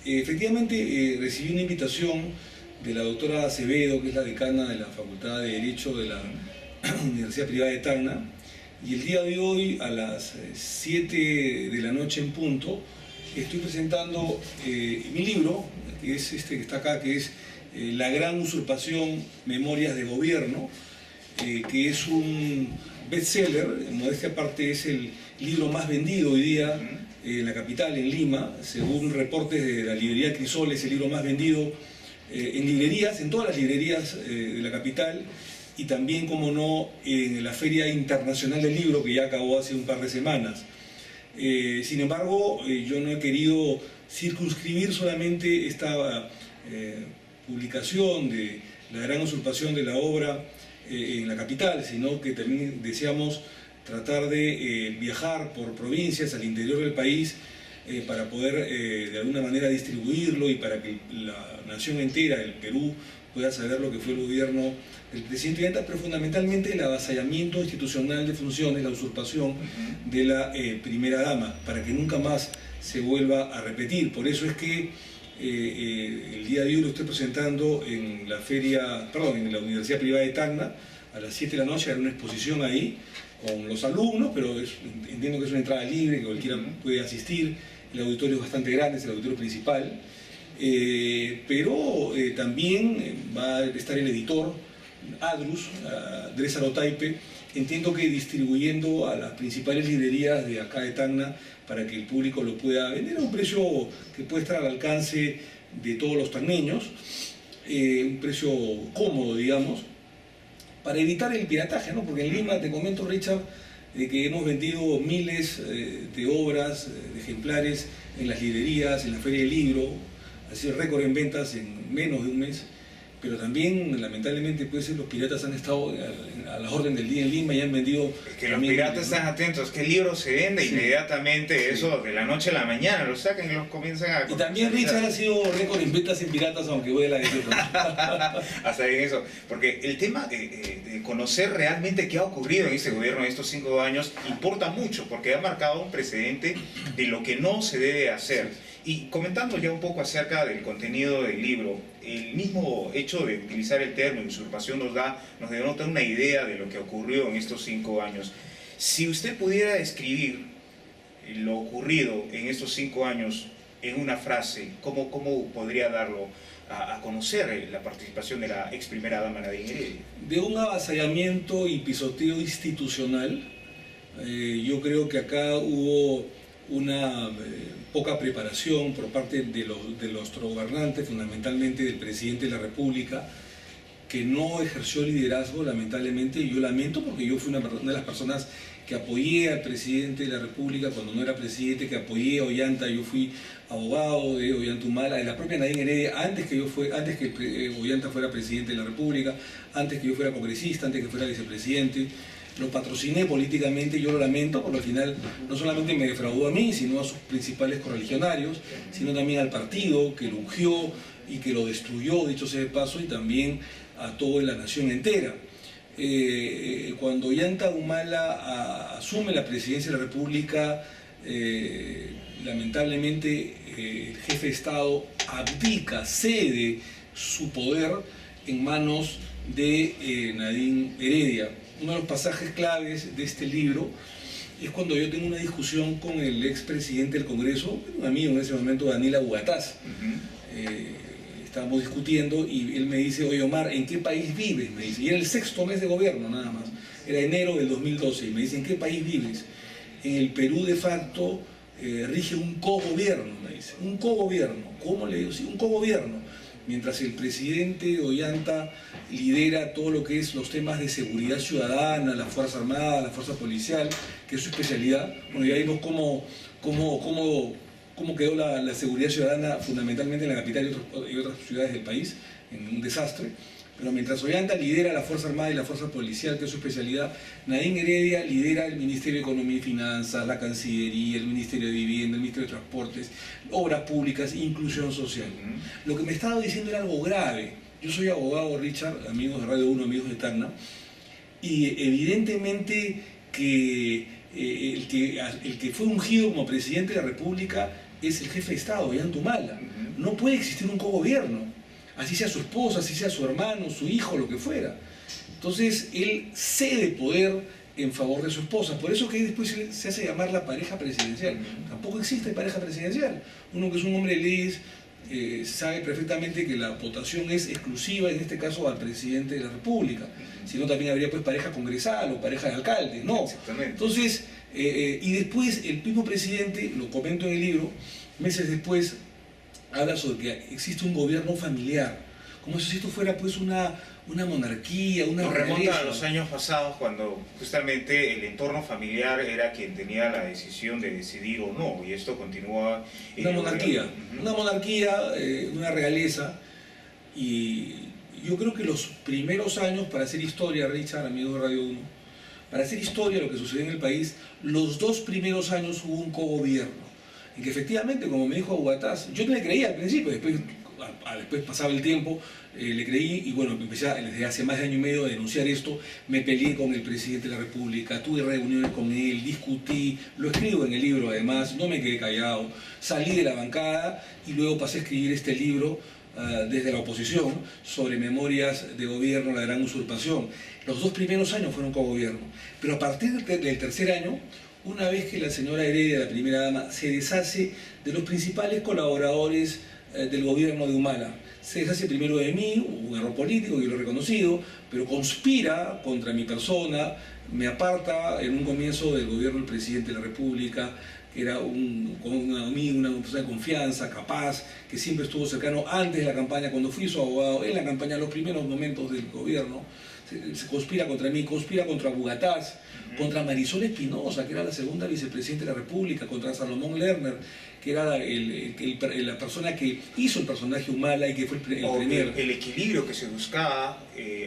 Efectivamente, recibí una invitación de la doctora Acevedo, que es la decana de la Facultad de Derecho de la Universidad Privada de Tacna, y el día de hoy, a las 7 de la noche en punto, estoy presentando mi libro, que es este que está acá, que es La Gran Usurpación, Memorias de Gobierno, que es un bestseller. En modestia aparte, es el libro más vendido hoy día en la capital, en Lima. Según reportes de la librería Crisol, es el libro más vendido en librerías, en todas las librerías de la capital, y también, como no, en la Feria Internacional del Libro, que ya acabó hace un par de semanas. Sin embargo, yo no he querido circunscribir solamente esta publicación de La Gran Usurpación de la obra en la capital, sino que también deseamos tratar de viajar por provincias al interior del país para poder de alguna manera distribuirlo y para que la nación entera, el Perú, pueda saber lo que fue el gobierno del presidente Ollanta, pero fundamentalmente el avasallamiento institucional de funciones, la usurpación de la primera dama, para que nunca más se vuelva a repetir. Por eso es que el día de hoy lo estoy presentando en la en la Universidad Privada de Tacna, a las 7 de la noche. Hay una exposición ahí con los alumnos, pero entiendo que es una entrada libre, que cualquiera puede asistir. El auditorio es bastante grande, es el auditorio principal, pero también va a estar el editor Adrus, Andrés Arotaipe, entiendo que distribuyendo a las principales librerías de acá de Tacna para que el público lo pueda vender a un precio que puede estar al alcance de todos los tacneños, un precio cómodo, digamos, para evitar el pirataje, ¿no? Porque en Lima, te comento, Richard, de que hemos vendido miles de obras, de ejemplares en las librerías, en la Feria del Libro, ha sido récord en ventas en menos de un mes, pero también, lamentablemente, pues, los piratas han estado a la orden del día en Lima y han vendido... Es que los piratas están atentos, que el libro se vende inmediatamente, eso de la noche a la mañana, lo sacan y los comienzan a... Y también Richard ha sido récord en ventas en piratas, aunque vuela de hasta en eso, porque el tema de conocer realmente qué ha ocurrido en este gobierno en estos 5 años importa mucho, porque ha marcado un precedente de lo que no se debe hacer. Y comentando ya un poco acerca del contenido del libro, el mismo hecho de utilizar el término usurpación nos denota una idea de lo que ocurrió en estos 5 años. Si usted pudiera describir lo ocurrido en estos 5 años en una frase, ¿cómo podría darlo a conocer la participación de la ex primera dama Nadine Heredia? De un avasallamiento y pisoteo institucional. Yo creo que acá hubo una poca preparación por parte de los gobernantes, fundamentalmente del presidente de la República, que no ejerció liderazgo, lamentablemente. Yo lamento, porque yo fui una de las personas que apoyé al presidente de la República cuando no era presidente, que apoyé a Ollanta. Yo fui abogado de Ollanta Humala, de la propia Nadine Heredia, antes que Ollanta fuera presidente de la República, antes que yo fuera congresista, antes que fuera vicepresidente. Lo patrociné políticamente. Yo lo lamento, porque al final no solamente me defraudó a mí, sino a sus principales correligionarios, sino también al partido que lo ungió y que lo destruyó, dicho sea de paso, y también a toda la nación entera. Cuando Ollanta Humala asume la presidencia de la República, lamentablemente el jefe de Estado abdica, cede su poder en manos de Nadine Heredia. Uno de los pasajes claves de este libro es cuando yo tengo una discusión con el expresidente del Congreso, un amigo en ese momento, Daniel Abugataz. Estábamos discutiendo y él me dice: oye, Omar, ¿en qué país vives? Me dice, y era el 6º mes de gobierno nada más, era enero del 2012, y me dice: ¿en qué país vives? En el Perú de facto rige un cogobierno, me dice. Un cogobierno. ¿Cómo le digo? Sí, un cogobierno. Mientras el presidente Ollanta lidera todo lo que es los temas de seguridad ciudadana, la Fuerza Armada, la Fuerza Policial, que es su especialidad. Bueno, ya vimos cómo quedó la seguridad ciudadana fundamentalmente en la capital y otras ciudades del país, en un desastre. Pero mientras Ollanta lidera la Fuerza Armada y la Fuerza Policial, que es su especialidad, Nadine Heredia lidera el Ministerio de Economía y Finanzas, la Cancillería, el Ministerio de Vivienda, el Ministerio de Transportes, Obras Públicas e Inclusión Social. Lo que me estaba diciendo era algo grave. Yo soy abogado, Richard, amigos de Radio 1, amigos de Tacna, y evidentemente que el que fue ungido como presidente de la República es el jefe de Estado, Ollanta. No puede existir un cogobierno, así sea su esposa, así sea su hermano, su hijo, lo que fuera. Entonces él cede poder en favor de su esposa, por eso que después se hace llamar la pareja presidencial. Tampoco existe pareja presidencial. Uno que es un hombre de leyes sabe perfectamente que la votación es exclusiva, en este caso al presidente de la República, si no también habría pues pareja congresal o pareja de alcalde, no. Exactamente. Entonces, y después el mismo presidente, lo comento en el libro, meses después habla sobre que existe un gobierno familiar, como si esto fuera pues una monarquía, una Nos remonta realeza. a los años pasados cuando justamente el entorno familiar era quien tenía la decisión de decidir o no, y esto continúa... Una monarquía, una realeza, y yo creo que los primeros años, para hacer historia, Richard, amigo de Radio 1, para hacer historia de lo que sucedió en el país, los 2 primeros años hubo un cogobierno, en que efectivamente, como me dijo Aguataz, yo no le creía al principio, después pasaba el tiempo, le creí y bueno, empecé desde hace más de año y medio a denunciar esto, me peleé con el presidente de la República, tuve reuniones con él, discutí, lo escribo en el libro además, no me quedé callado, salí de la bancada y luego pasé a escribir este libro desde la oposición sobre memorias de gobierno, la gran usurpación. Los 2 primeros años fueron cogobierno, pero a partir del tercer año, una vez que la señora Heredia, la primera dama, se deshace de los principales colaboradores del gobierno de Humala, se deshace primero de mí, un error político, yo lo he reconocido, pero conspira contra mi persona, me aparta en un comienzo del gobierno del presidente de la República, que era una persona de confianza, capaz, que siempre estuvo cercano antes de la campaña, cuando fui su abogado, en la campaña, en los primeros momentos del gobierno. Se conspira contra mí, conspira contra Bugatás, contra Marisol Espinosa, que era la segunda vicepresidenta de la República, contra Salomón Lerner, que era la persona que hizo el personaje Humala y que fue el premier. El equilibrio que se buscaba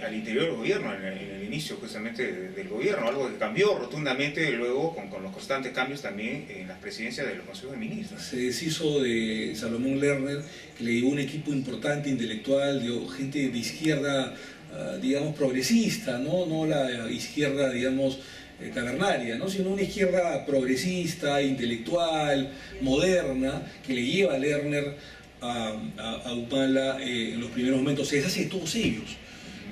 al interior del gobierno, en el inicio justamente del gobierno, algo que cambió rotundamente luego con los constantes cambios también en las presidencias de los consejos de ministros. Se deshizo de Salomón Lerner, que le llevó un equipo importante, intelectual, de gente de izquierda, digamos, progresista, no la izquierda, digamos, cavernaria, ¿no? Sino una izquierda progresista, intelectual, moderna, que le lleva a Lerner a Humala en los primeros momentos. Se deshace de todos ellos.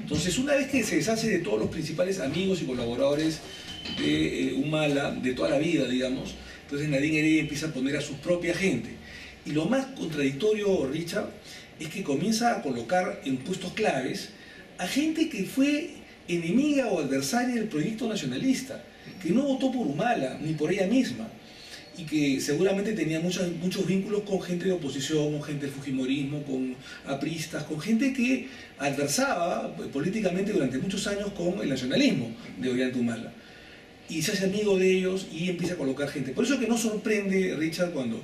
Entonces, una vez que se deshace de todos los principales amigos y colaboradores de Humala, de toda la vida, digamos, entonces Nadine Heredia empieza a poner a su propia gente. Y lo más contradictorio, Richard, es que comienza a colocar en puestos claves a gente que fue enemiga o adversaria del proyecto nacionalista, que no votó por Humala ni por ella misma, y que seguramente tenía muchos vínculos con gente de oposición, con gente del fujimorismo, con apristas, con gente que adversaba políticamente durante muchos años con el nacionalismo de Ollanta Humala. Y se hace amigo de ellos y empieza a colocar gente. Por eso que no sorprende, Richard, cuando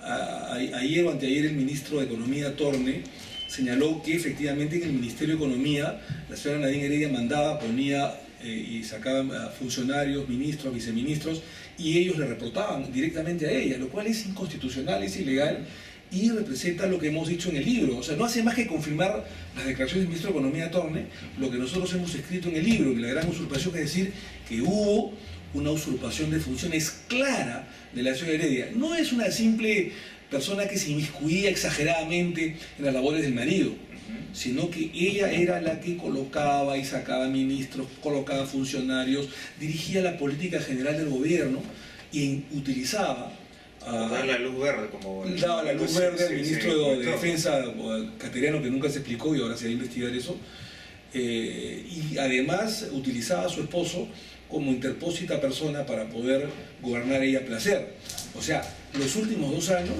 ayer o anteayer el ministro de Economía, Torne, señaló que efectivamente en el Ministerio de Economía la señora Nadine Heredia mandaba, ponía y sacaba funcionarios, ministros, viceministros, y ellos le reportaban directamente a ella, lo cual es inconstitucional, es ilegal y representa lo que hemos dicho en el libro. O sea, no hace más que confirmar las declaraciones del ministro de Economía, Torne, lo que nosotros hemos escrito en el libro, en la gran usurpación, es decir, que hubo una usurpación de funciones clara de la señora Heredia. No es una simple persona que se inmiscuía exageradamente en las labores del marido, sino que ella era la que colocaba y sacaba ministros, colocaba funcionarios, dirigía la política general del gobierno y utilizaba... daba la luz verde, como... Daba la luz verde al ministro de Defensa, Cateriano, que nunca se explicó y ahora se va a investigar eso, y además utilizaba a su esposo como interpósita persona para poder gobernar ella a placer. O sea, los últimos 2 años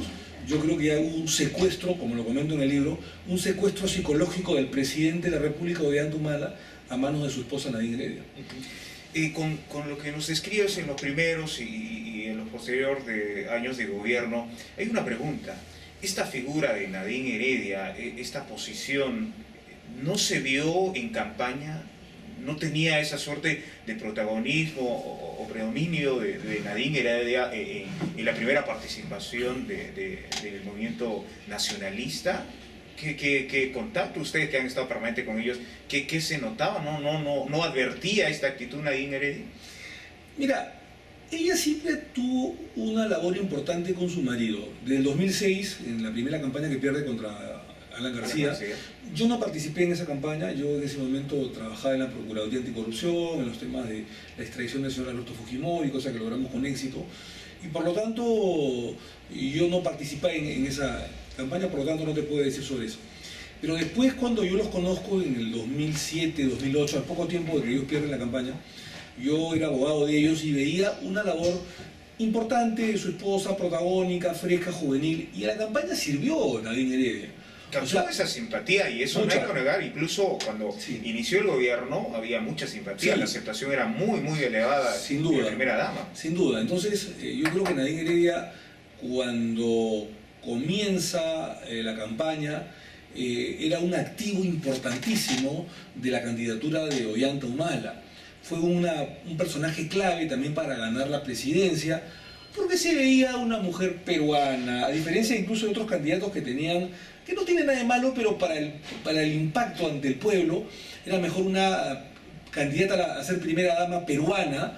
yo creo que ya hubo un secuestro, como lo comento en el libro, un secuestro psicológico del presidente de la República, Ollanta Humala, a manos de su esposa Nadine Heredia. Con lo que nos describes en los primeros y en los posteriores años de gobierno, hay una pregunta. Esta figura de Nadine Heredia, esta posición, ¿no se vio en campaña? ¿No tenía esa suerte de protagonismo o predominio de Nadine Heredia en la primera participación del movimiento nacionalista? ¿Qué contacto ustedes que han estado permanente con ellos? ¿Qué se notaba? ¿No advertía esta actitud Nadine Heredia? Mira, Ella siempre tuvo una labor importante con su marido. Desde el 2006, en la primera campaña que pierde contra Alan García, yo no participé en esa campaña. Yo en ese momento trabajaba en la Procuraduría Anticorrupción, en los temas de la extradición del señor Alberto Fujimori, cosa que logramos con éxito. Y por lo tanto, yo no participé en esa campaña, por lo tanto no te puedo decir sobre eso. Pero después, cuando yo los conozco en el 2007, 2008, al poco tiempo de que ellos pierden la campaña, yo era abogado de ellos y veía una labor importante de su esposa, protagónica, fresca, juvenil, y a la campaña sirvió Nadine Heredia. Causó esa simpatía, y eso no hay que negar. Incluso cuando inició el gobierno había mucha simpatía, la aceptación era muy, muy elevada, sin duda, de primera dama. Sin duda. Entonces, yo creo que Nadine Heredia, cuando comienza la campaña, era un activo importantísimo de la candidatura de Ollanta Humala. Fue un personaje clave también para ganar la presidencia, porque se veía una mujer peruana, a diferencia incluso de otros candidatos que no tienen nada de malo, pero para el impacto ante el pueblo, era mejor una candidata a ser primera dama peruana,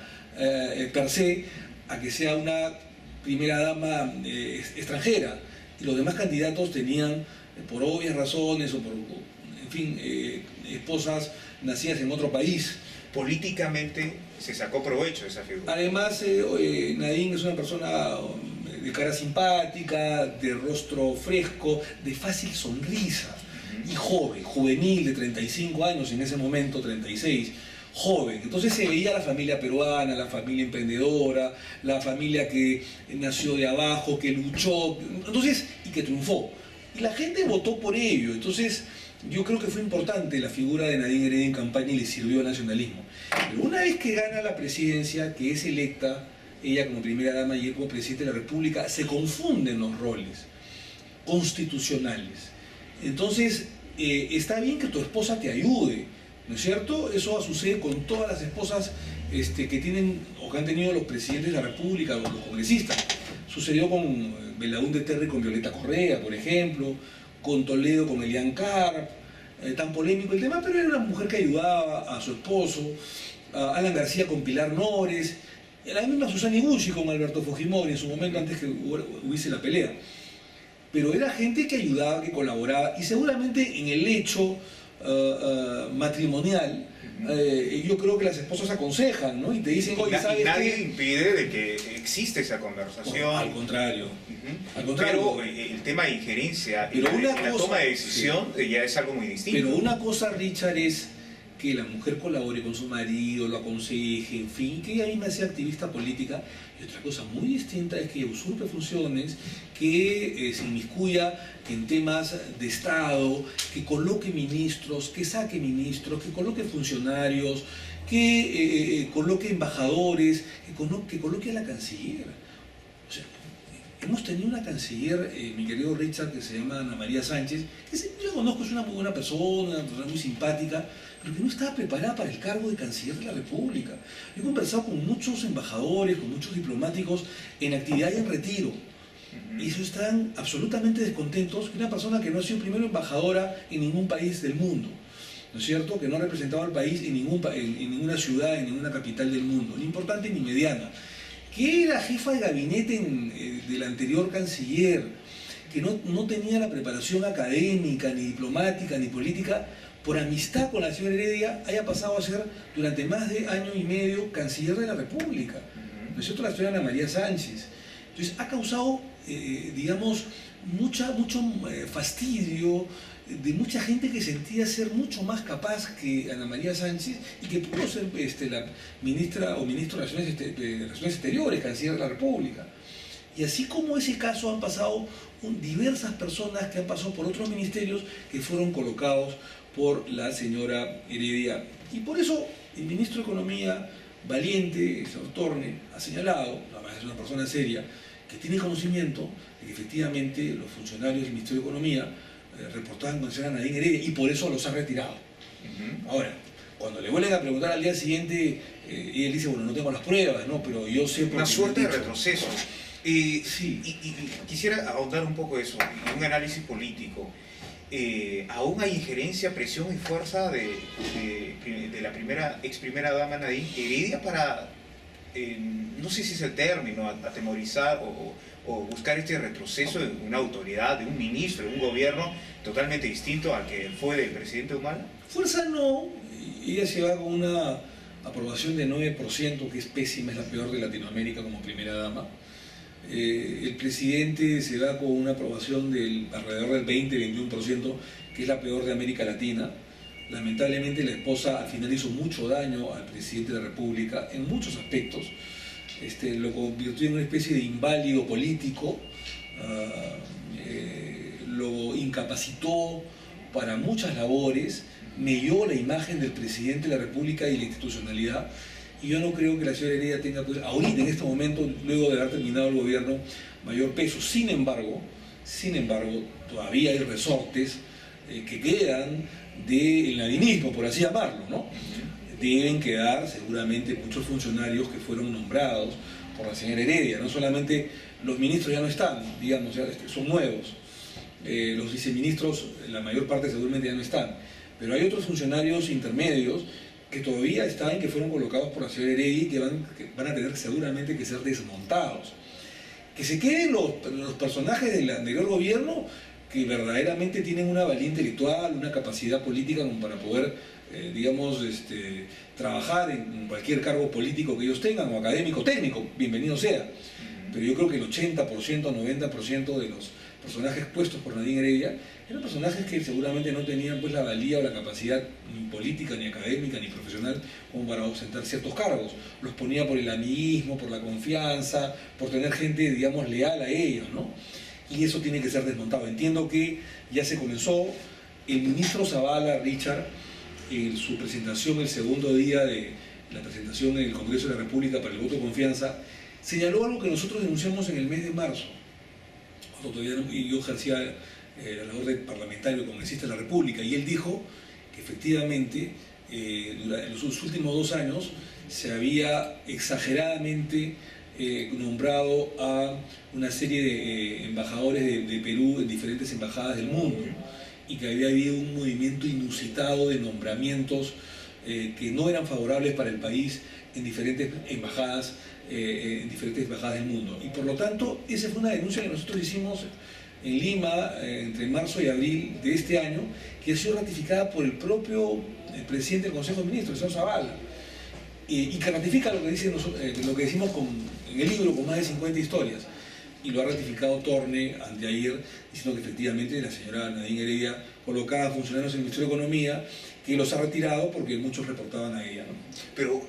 per se, a que sea una primera dama extranjera. Y los demás candidatos tenían, por obvias razones o por, en fin, esposas nacidas en otro país. Políticamente se sacó provecho de esa figura. Además, Nadine es una persona de cara simpática, de rostro fresco, de fácil sonrisa, y joven, juvenil, de 35 años, en ese momento 36, joven. Entonces se veía la familia peruana, la familia emprendedora, la familia que nació de abajo, que luchó, entonces, y que triunfó. Y la gente votó por ello. Entonces, yo creo que fue importante la figura de Nadine Heredia en campaña y le sirvió al nacionalismo. Pero una vez que gana la presidencia, que es electa, ella como primera dama y él como presidente de la República, se confunden los roles constitucionales. Entonces, está bien que tu esposa te ayude, ¿no es cierto? Eso sucede con todas las esposas que tienen o que han tenido los presidentes de la República o los congresistas. Sucedió con Belaúnde Terry con Violeta Correa, por ejemplo, con Toledo con Elian Carp, tan polémico el tema, pero era una mujer que ayudaba a su esposo, a Alan García con Pilar Nores, la misma Susana Iguchi con Alberto Fujimori en su momento antes que hubiese la pelea. Pero era gente que ayudaba, que colaboraba, y seguramente en el hecho matrimonial, yo creo que las esposas aconsejan, ¿no? Y te dicen, oye, ¿sabes qué? Nadie impide de que existe esa conversación. No, al contrario. Al contrario. Pero el tema de injerencia y la toma de decisión ya es algo muy distinto. Pero una cosa, Richard, es que la mujer colabore con su marido, lo aconseje, en fin, que ella misma sea activista política. Y otra cosa muy distinta es que ella usurpe funciones, que se inmiscuya en temas de Estado, que coloque ministros, que saque ministros, que coloque funcionarios, que coloque embajadores, que coloque a la canciller. O sea, hemos tenido una canciller, mi querido Richard, que se llama Ana María Sánchez, que yo la conozco, es una muy buena persona, muy simpática, pero que no estaba preparada para el cargo de canciller de la República. Yo he conversado con muchos embajadores, con muchos diplomáticos en actividad y en retiro. Y ellos están absolutamente descontentos que una persona que no ha sido primero embajadora en ningún país del mundo, ¿no es cierto?, que no ha representado al país en ninguna ciudad, en ninguna capital del mundo, ni importante ni mediana, que era jefa de gabinete del anterior canciller, que no tenía la preparación académica, ni diplomática, ni política, por amistad con la señora Heredia, haya pasado a ser durante más de año y medio canciller de la República. ¿No es cierto? La señora Ana María Sánchez. Entonces ha causado, digamos, mucho fastidio de mucha gente que sentía ser mucho más capaz que Ana María Sánchez y que pudo ser la ministra o ministro de Relaciones Exteriores, canciller de la República. Y así como ese caso han pasado diversas personas que han pasado por otros ministerios que fueron colocados por la señora Heredia. Y por eso el ministro de Economía, valiente, el señor Torne, ha señalado, además es una persona seria, que tiene conocimiento de que efectivamente los funcionarios del Ministerio de Economía reportaban con la señora Nadine Heredia y por eso los ha retirado. Ahora, cuando le vuelven a preguntar al día siguiente, y él dice, bueno, no tengo las pruebas, ¿no? Pero yo sé por una suerte de dicho. retroceso. Sí. Y quisiera ahondar un poco eso, un análisis político. Aún hay injerencia, presión y fuerza de la ex primera dama Nadine Heredia para no sé si es el término, atemorizar o buscar este retroceso de una autoridad, de un ministro, de un gobierno totalmente distinto al que fue del presidente Humala? Fuerza no, ella se va con una aprobación de 9%, que es pésima, es la peor de Latinoamérica como primera dama. El presidente se va con una aprobación del alrededor del 20-21%, que es la peor de América Latina. Lamentablemente la esposa al final hizo mucho daño al presidente de la República en muchos aspectos. Lo convirtió en una especie de inválido político, lo incapacitó para muchas labores, melló la imagen del presidente de la República y la institucionalidad. Y yo no creo que la señora Heredia tenga, pues, ahorita, en este momento, luego de haber terminado el gobierno, mayor peso. Sin embargo, todavía hay resortes que quedan del nadinismo, por así llamarlo, ¿no? Deben quedar seguramente muchos funcionarios que fueron nombrados por la señora Heredia. No solamente los ministros ya no están, digamos, ya son nuevos. Los viceministros, la mayor parte seguramente ya no están. Pero hay otros funcionarios intermedios que todavía están y que fueron colocados por la señora Heredia y que van a tener seguramente que ser desmontados. Que se queden los personajes del anterior gobierno que verdaderamente tienen una valía intelectual, una capacidad política como para poder, digamos, trabajar en cualquier cargo político que ellos tengan, o académico, técnico, bienvenido sea. Pero yo creo que el 80%, 90% de los personajes puestos por Nadine Heredia eran personajes que seguramente no tenían, pues, la valía o la capacidad ni política, ni académica, ni profesional como para ostentar ciertos cargos. Los ponía por el amiguismo, por la confianza, por tener gente, digamos, leal a ellos, ¿no? Y eso tiene que ser desmontado. Entiendo que ya se comenzó. El ministro Zavala, Richard, en su presentación, el segundo día de la presentación en el Congreso de la República para el voto de confianza, señaló algo que nosotros denunciamos en el mes de marzo. Y yo ejercía la labor de parlamentario congresista de la República, y él dijo que efectivamente en los últimos 2 años se había exageradamente nombrado a una serie de embajadores de Perú en diferentes embajadas del mundo, y que había habido un movimiento inusitado de nombramientos que no eran favorables para el país en diferentes embajadas del mundo. Y por lo tanto, esa fue una denuncia que nosotros hicimos en Lima entre marzo y abril de este año, que ha sido ratificada por el propio presidente del Consejo de Ministros, el señor Zavala, y que ratifica lo que decimos en el libro con más de 50 historias. Y lo ha ratificado Torne anteayer, diciendo que efectivamente la señora Nadine Heredia colocaba funcionarios en el Ministerio de Economía, que los ha retirado porque muchos reportaban a ella, ¿no? Pero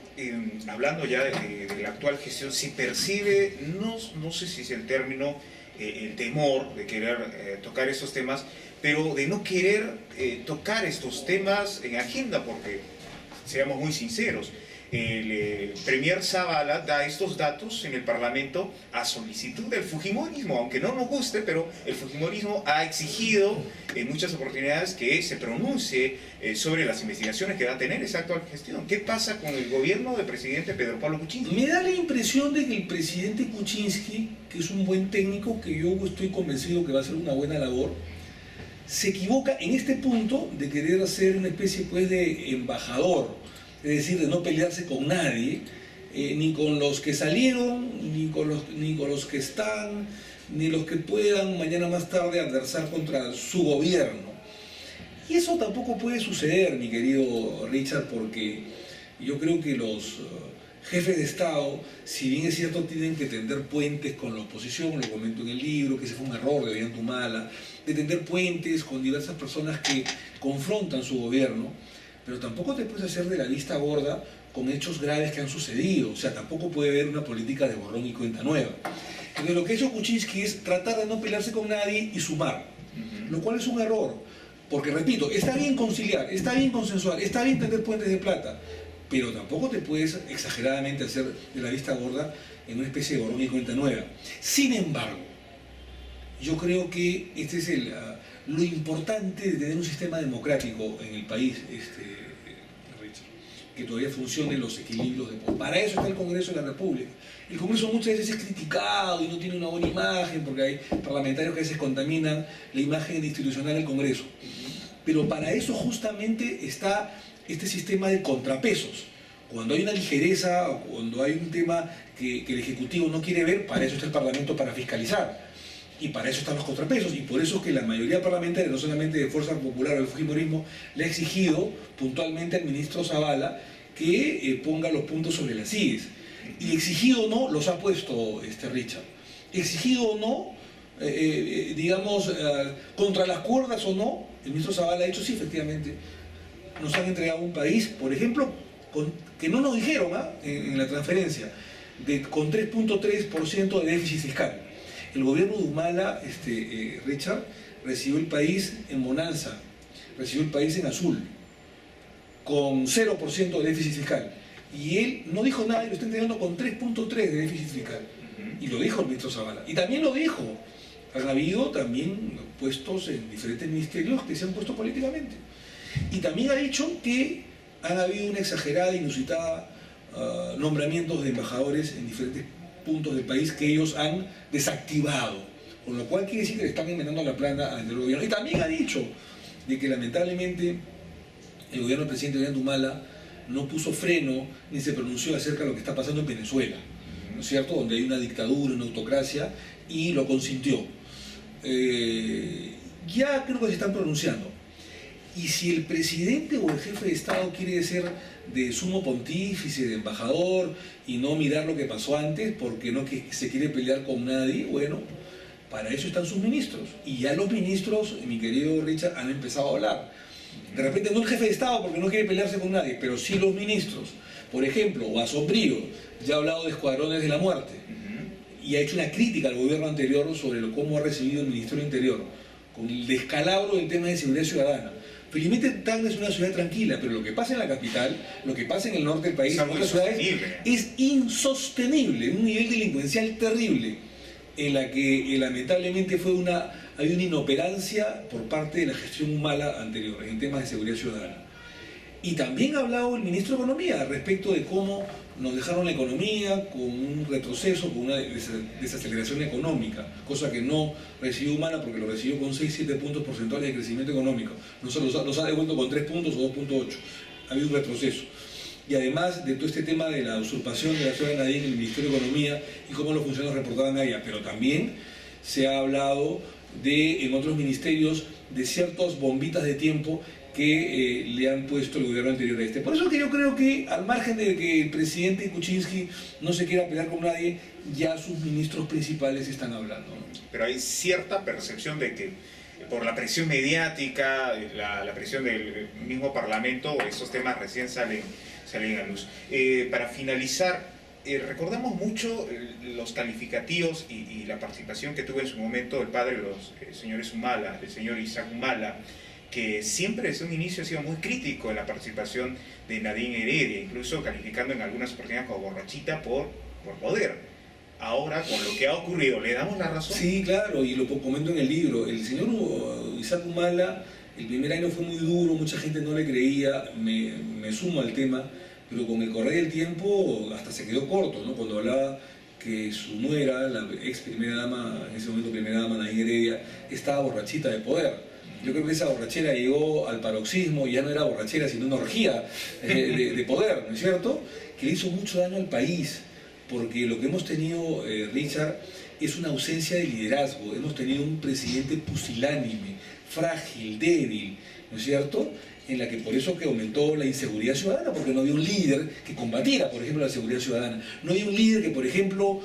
hablando ya de la actual gestión, si percibe, no sé si es el término, el temor de querer tocar estos temas, pero de no querer tocar estos temas en agenda, porque, seamos muy sinceros, el premier Zavala da estos datos en el Parlamento a solicitud del Fujimorismo, aunque no nos guste, pero el Fujimorismo ha exigido en muchas oportunidades que se pronuncie sobre las investigaciones que va a tener esa actual gestión. ¿Qué pasa con el gobierno del presidente Pedro Pablo Kuczynski? Me da la impresión de que el presidente Kuczynski, que es un buen técnico, que yo estoy convencido que va a hacer una buena labor, se equivoca en este punto de querer ser una especie, pues, de embajador. Es decir, de no pelearse con nadie, ni con los que salieron, ni con los que están, ni los que puedan mañana más tarde adversar contra su gobierno. Y eso tampoco puede suceder, mi querido Richard, porque yo creo que los jefes de Estado, si bien es cierto, tienen que tender puentes con la oposición, lo comento en el libro, que ese fue un error de Ollanta-Humala, de tender puentes con diversas personas que confrontan su gobierno, pero tampoco te puedes hacer de la vista gorda con hechos graves que han sucedido. O sea, tampoco puede haber una política de borrón y cuenta nueva. Entonces, lo que ha hecho Kuczynski es tratar de no pelearse con nadie y sumar, lo cual es un error. Porque, repito, está bien conciliar, está bien consensuar, está bien tender puentes de plata, pero tampoco te puedes exageradamente hacer de la vista gorda en una especie de borrón y cuenta nueva. Sin embargo, yo creo que este es lo importante de tener un sistema democrático en el país, Richard, que todavía funcionen los equilibrios de poder. Para eso está el Congreso de la República. El Congreso muchas veces es criticado y no tiene una buena imagen, porque hay parlamentarios que a veces contaminan la imagen institucional del Congreso. Pero para eso justamente está este sistema de contrapesos. Cuando hay una ligereza, o cuando hay un tema que el Ejecutivo no quiere ver, para eso está el Parlamento, para fiscalizar. Y para eso están los contrapesos, y por eso es que la mayoría parlamentaria, no solamente de Fuerza Popular o del Fujimorismo, le ha exigido puntualmente al ministro Zavala que ponga los puntos sobre las IES. Y exigido o no, los ha puesto Richard. Exigido o no, digamos, contra las cuerdas o no, el ministro Zavala ha dicho sí, efectivamente, nos han entregado un país, por ejemplo, que no nos dijeron en la transferencia, con 3.3% de déficit fiscal. El gobierno de Humala, Richard, recibió el país en bonanza, recibió el país en azul, con 0% de déficit fiscal. Y él no dijo nada y lo está entregando con 3.3 de déficit fiscal. Y lo dijo el ministro Zavala. Y también lo dijo. Han habido también puestos en diferentes ministerios que se han puesto políticamente. Y también ha dicho que han habido una exagerada, inusitada nombramientos de embajadores en diferentes puntos del país que ellos han desactivado, con lo cual quiere decir que le están envenenando la plana al gobierno. Y también ha dicho de que lamentablemente el gobierno del presidente Ollanta Humala no puso freno ni se pronunció acerca de lo que está pasando en Venezuela, ¿no es cierto?, donde hay una dictadura, una autocracia, y lo consintió. Ya creo que se están pronunciando. Y si el presidente o el jefe de Estado quiere ser de sumo pontífice, de embajador, y no mirar lo que pasó antes, porque no que se quiere pelear con nadie, bueno, para eso están sus ministros. Y ya los ministros, mi querido Richard, han empezado a hablar. De repente no el jefe de Estado porque no quiere pelearse con nadie, pero sí los ministros. Por ejemplo, Basombrío ya ha hablado de escuadrones de la muerte y ha hecho una crítica al gobierno anterior sobre cómo ha recibido el Ministerio del Interior, con el descalabro del tema de seguridad ciudadana. Felizmente Tacna es una ciudad tranquila, pero lo que pasa en la capital, lo que pasa en el norte del país, en otras ciudades, es insostenible, un nivel delincuencial terrible, en la que lamentablemente hay una inoperancia por parte de la gestión Humala anterior en temas de seguridad ciudadana. Y también ha hablado el ministro de Economía respecto de cómo nos dejaron la economía con un retroceso, con una desaceleración económica, cosa que no recibió Humala porque lo recibió con 6-7 puntos porcentuales de crecimiento económico. Nos ha devuelto con 3 puntos o 2.8. Ha habido un retroceso. Y además de todo este tema de la usurpación de la ciudad de Nadine en el Ministerio de Economía y cómo los funcionarios reportaban a ella, pero también se ha hablado en otros ministerios de ciertas bombitas de tiempo que le han puesto el gobierno anterior a este. Por eso que yo creo que, al margen de que el presidente Kuczynski no se quiera pelear con nadie, ya sus ministros principales están hablando, ¿no? Pero hay cierta percepción de que por la presión mediática, la presión del mismo Parlamento, estos temas recién salen a luz. Para finalizar, recordamos mucho los calificativos y la participación que tuvo en su momento el padre de los señores Humala, el señor Isaac Humala, que siempre desde un inicio ha sido muy crítico en la participación de Nadine Heredia, incluso calificando en algunas oportunidades como borrachita por poder. Ahora, con lo que ha ocurrido, ¿le damos la razón? Sí, claro, y lo comento en el libro. El señor Isaac Humala, el primer año fue muy duro, mucha gente no le creía, me sumo al tema, pero con el correr del tiempo hasta se quedó corto, ¿no? Cuando hablaba que su nuera, la ex primera dama, en ese momento primera dama Nadine Heredia, estaba borrachita de poder. Yo creo que esa borrachera llegó al paroxismo y ya no era borrachera, sino una orgía de poder, ¿no es cierto? Que le hizo mucho daño al país, porque lo que hemos tenido, Richard, es una ausencia de liderazgo. Hemos tenido un presidente pusilánime, frágil, débil, ¿no es cierto?, en la que por eso que aumentó la inseguridad ciudadana, porque no había un líder que combatiera, por ejemplo, la seguridad ciudadana. No había un líder que, por ejemplo,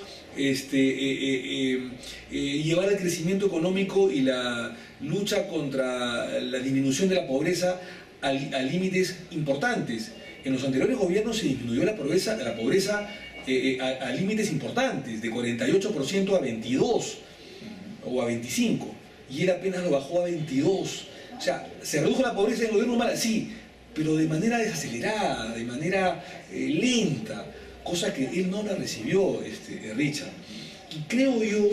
llevara el crecimiento económico y la lucha contra la disminución de la pobreza a límites importantes. En los anteriores gobiernos se disminuyó la pobreza a límites importantes, de 48% a 22% o a 25%, y él apenas lo bajó a 22%. O sea, ¿se redujo la pobreza en el gobierno Humala? Sí, pero de manera desacelerada, de manera lenta, cosa que él no la recibió, Richard. Y creo yo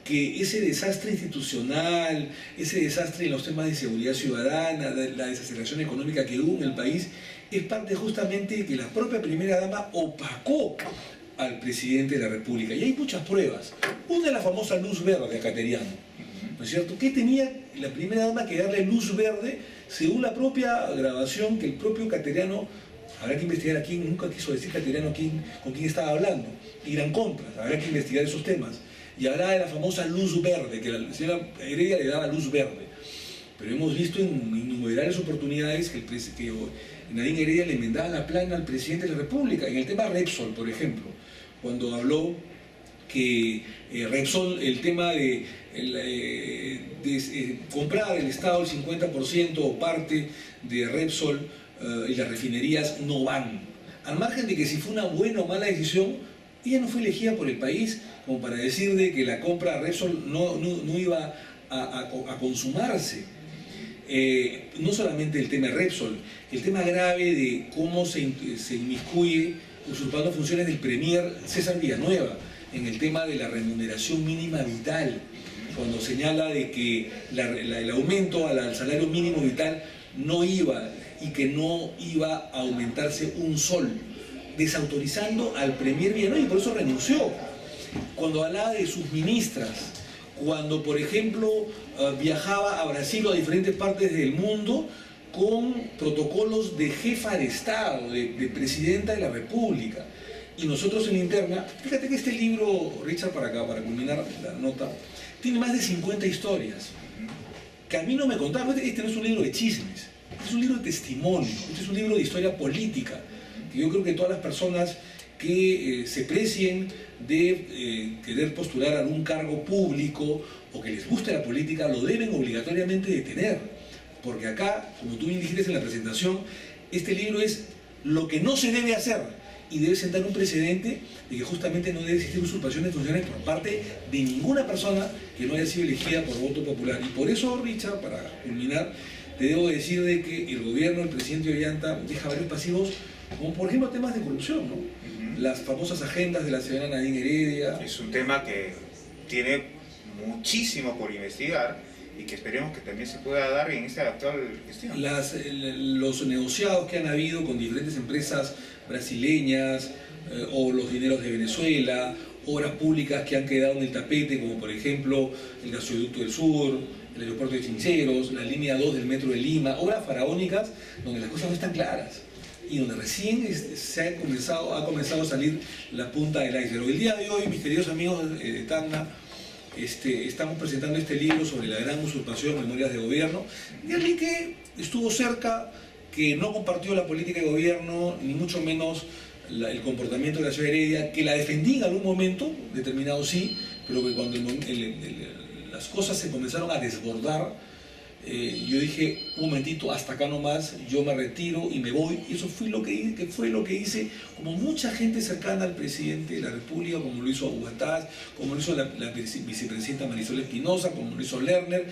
que ese desastre institucional, ese desastre en los temas de seguridad ciudadana, la desaceleración económica que hubo en el país, es parte justamente de que la propia primera dama opacó al presidente de la República. Y hay muchas pruebas. Una es la famosa luz verde a Cateriano, ¿no es cierto? ¿Qué tenía la primera dama que darle luz verde según la propia grabación que el propio Cateriano Habrá que investigar a quién, nunca quiso decir Cateriano con quién estaba hablando. Irán compras, habrá que investigar esos temas. Y hablaba de la famosa luz verde, que la señora Heredia le daba luz verde. Pero hemos visto en innumerables oportunidades que Nadine Heredia le enmendaba la plana al presidente de la República. En el tema Repsol, por ejemplo, cuando habló que Repsol, el tema de comprar el Estado el 50% o parte de Repsol y las refinerías no van. Al margen de que si fue una buena o mala decisión, ella no fue elegida por el país como para decir de que la compra a Repsol no iba a consumarse. No solamente el tema Repsol, el tema grave de cómo se inmiscuye usurpando funciones del premier César Villanueva en el tema de la remuneración mínima vital, cuando señala de que el aumento al salario mínimo vital no iba y que no iba a aumentarse un sol, desautorizando al premier Villanueva, y por eso renunció. Cuando hablaba de sus ministras, cuando por ejemplo viajaba a Brasil o a diferentes partes del mundo con protocolos de jefa de Estado, de presidenta de la República. Y nosotros en la interna, fíjate que este libro, Richard, para culminar la nota, tiene más de 50 historias que a mí no me contaban. Este no es un libro de chismes, este es un libro de testimonio, este es un libro de historia política, que yo creo que todas las personas que se precien de querer postular algún cargo público o que les guste la política, lo deben obligatoriamente de tener, porque acá, como tú bien dijiste en la presentación, este libro es lo que no se debe hacer y debe sentar un precedente de que justamente no debe existir usurpación de funciones por parte de ninguna persona que no haya sido elegida por voto popular. Y por eso, Richard, para culminar, te debo decir de que el gobierno del presidente Ollanta deja varios pasivos, como por ejemplo temas de corrupción, ¿no? Las famosas agendas de la señora Nadine Heredia. Es un tema que tiene muchísimo por investigar y que esperemos que también se pueda dar en esta actual gestión. Los negociados que han habido con diferentes empresas brasileñas o los dineros de Venezuela, obras públicas que han quedado en el tapete, como por ejemplo el gasoducto del sur, el aeropuerto de Chincheros, la línea 2 del metro de Lima, obras faraónicas donde las cosas no están claras y donde recién ha comenzado a salir la punta del iceberg. El día de hoy, mis queridos amigos de Tacna, estamos presentando este libro sobre la gran usurpación, Memorias de Gobierno, de alguien que estuvo cerca, que no compartió la política de gobierno, ni mucho menos el comportamiento de la señora Heredia, que la defendí en algún momento determinado, sí, pero que cuando las cosas se comenzaron a desbordar, yo dije, un momentito, hasta acá nomás, yo me retiro y me voy. Y eso fue lo que hice, como mucha gente cercana al presidente de la República, como lo hizo Huguatás, como lo hizo la vicepresidenta Marisol Espinosa, como lo hizo Lerner,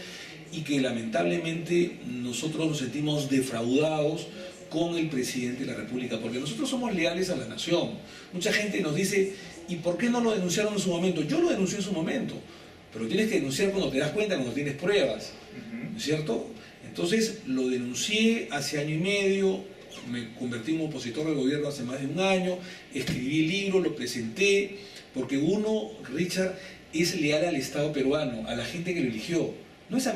y que lamentablemente nosotros nos sentimos defraudados con el presidente de la República, porque nosotros somos leales a la nación. Mucha gente nos dice, ¿y por qué no lo denunciaron en su momento? Yo lo denuncié en su momento, pero tienes que denunciar cuando te das cuenta, cuando tienes pruebas, ¿no es cierto? Entonces lo denuncié hace año y medio, me convertí en opositor del gobierno hace más de un año, escribí el libro, lo presenté, porque uno, Richard, es leal al Estado peruano, a la gente que lo eligió. No es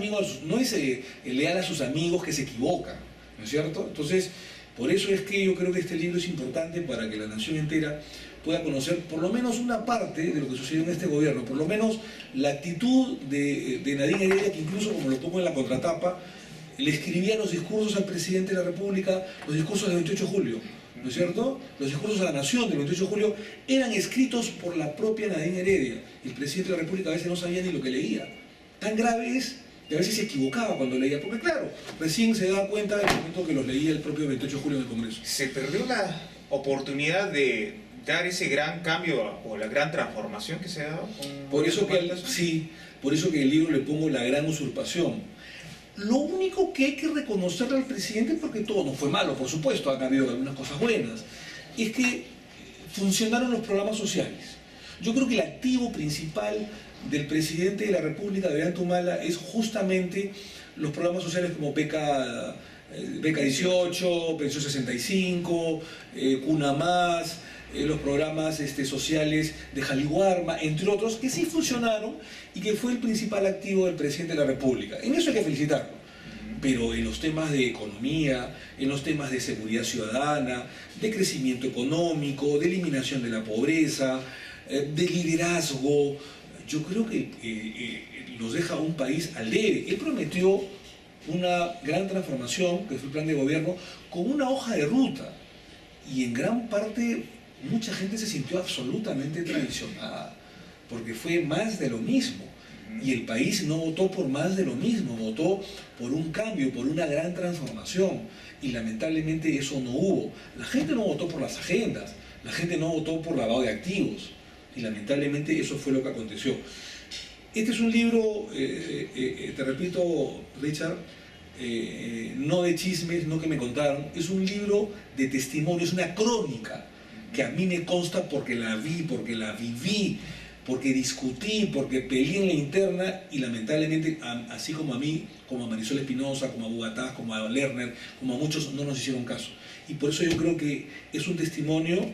leal a sus amigos que se equivocan, ¿no es cierto? Entonces, por eso es que yo creo que este libro es importante para que la nación entera pueda conocer por lo menos una parte de lo que sucedió en este gobierno, por lo menos la actitud de Nadine Heredia, que incluso, como lo pongo en la contratapa, le escribía los discursos al presidente de la República, los discursos del 28 de julio, ¿no es cierto? Los discursos a la nación del 28 de julio eran escritos por la propia Nadine Heredia. El presidente de la República a veces no sabía ni lo que leía. Tan grave es que a veces se equivocaba cuando leía, porque claro, recién se da cuenta del momento que los leía el propio 28 de julio en el Congreso. Se perdió la oportunidad de dar ese gran cambio o la gran transformación que se ha dado. Por eso que en el libro le pongo la gran usurpación. Lo único que hay que reconocerle al presidente, porque todo no fue malo, por supuesto, han habido algunas cosas buenas, es que funcionaron los programas sociales. Yo creo que el activo principal del presidente de la República, de Ollanta es justamente los programas sociales como Beca 18, Pensión 65, Cuna Más, los programas sociales de Jaliguarma, entre otros, que sí funcionaron y que fue el principal activo del presidente de la República. En eso hay que felicitarlo. pero en los temas de economía, en los temas de seguridad ciudadana, de crecimiento económico, de eliminación de la pobreza, de liderazgo, yo creo que nos deja un país al debe. Él prometió una gran transformación, que fue el plan de gobierno, con una hoja de ruta, y en gran parte mucha gente se sintió absolutamente traicionada, porque fue más de lo mismo. Y el país no votó por más de lo mismo, votó por un cambio, por una gran transformación. Y lamentablemente eso no hubo. La gente no votó por las agendas, la gente no votó por lavado de activos. Y lamentablemente eso fue lo que aconteció. Este es un libro, te repito, Richard, no de chismes, no que me contaron, es un libro de testimonio, es una crónica que a mí me consta porque la vi, porque la viví, porque discutí, porque peleé en la interna, y lamentablemente, así como a mí, como a Marisol Espinosa, como a Bugatás, como a Lerner, como a muchos, no nos hicieron caso. Y por eso yo creo que es un testimonio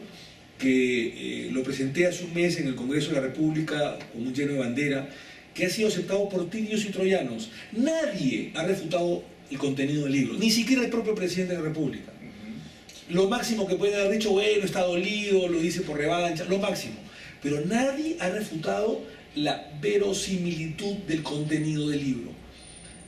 que lo presenté hace un mes en el Congreso de la República con un lleno de bandera, que ha sido aceptado por tirios y troyanos. Nadie ha refutado el contenido del libro, ni siquiera el propio presidente de la República. Lo máximo que pueden haber dicho, bueno, está dolido, lo dice por revancha, lo máximo. Pero nadie ha refutado la verosimilitud del contenido del libro.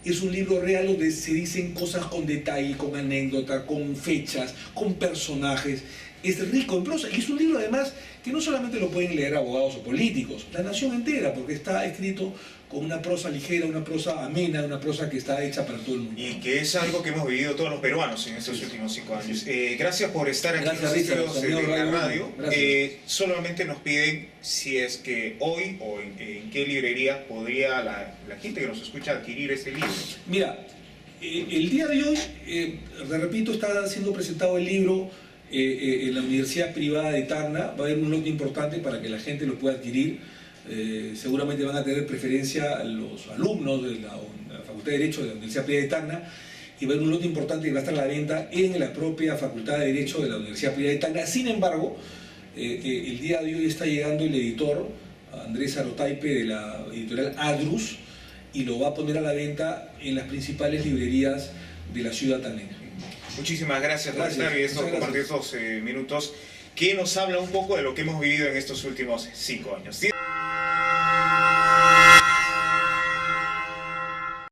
Es un libro real donde se dicen cosas con detalle, con anécdotas, con fechas, con personajes. Es rico en prosa, y es un libro además que no solamente lo pueden leer abogados o políticos, la nación entera, porque está escrito con una prosa ligera, una prosa amena, una prosa que está hecha para todo el mundo. Y que es algo que hemos vivido todos los peruanos en estos últimos 5 años. Gracias por estar aquí en los estudios de la radio. Solamente nos piden si es que hoy o en qué librería podría la gente que nos escucha adquirir este libro. Mira, el día de hoy, te repito, está siendo presentado el libro en la Universidad Privada de Tacna. Va a haber un lote importante para que la gente lo pueda adquirir. Seguramente van a tener preferencia los alumnos de la Facultad de Derecho de la Universidad Privada de Tacna, y va a haber un lote importante que va a estar a la venta en la propia Facultad de Derecho de la Universidad Privada de Tacna. Sin embargo, el día de hoy está llegando el editor Andrés Arotaipe de la editorial Adrus, y lo va a poner a la venta en las principales librerías de la ciudad taneña. Muchísimas gracias por estar y compartir estos minutos que nos habla un poco de lo que hemos vivido en estos últimos 5 años.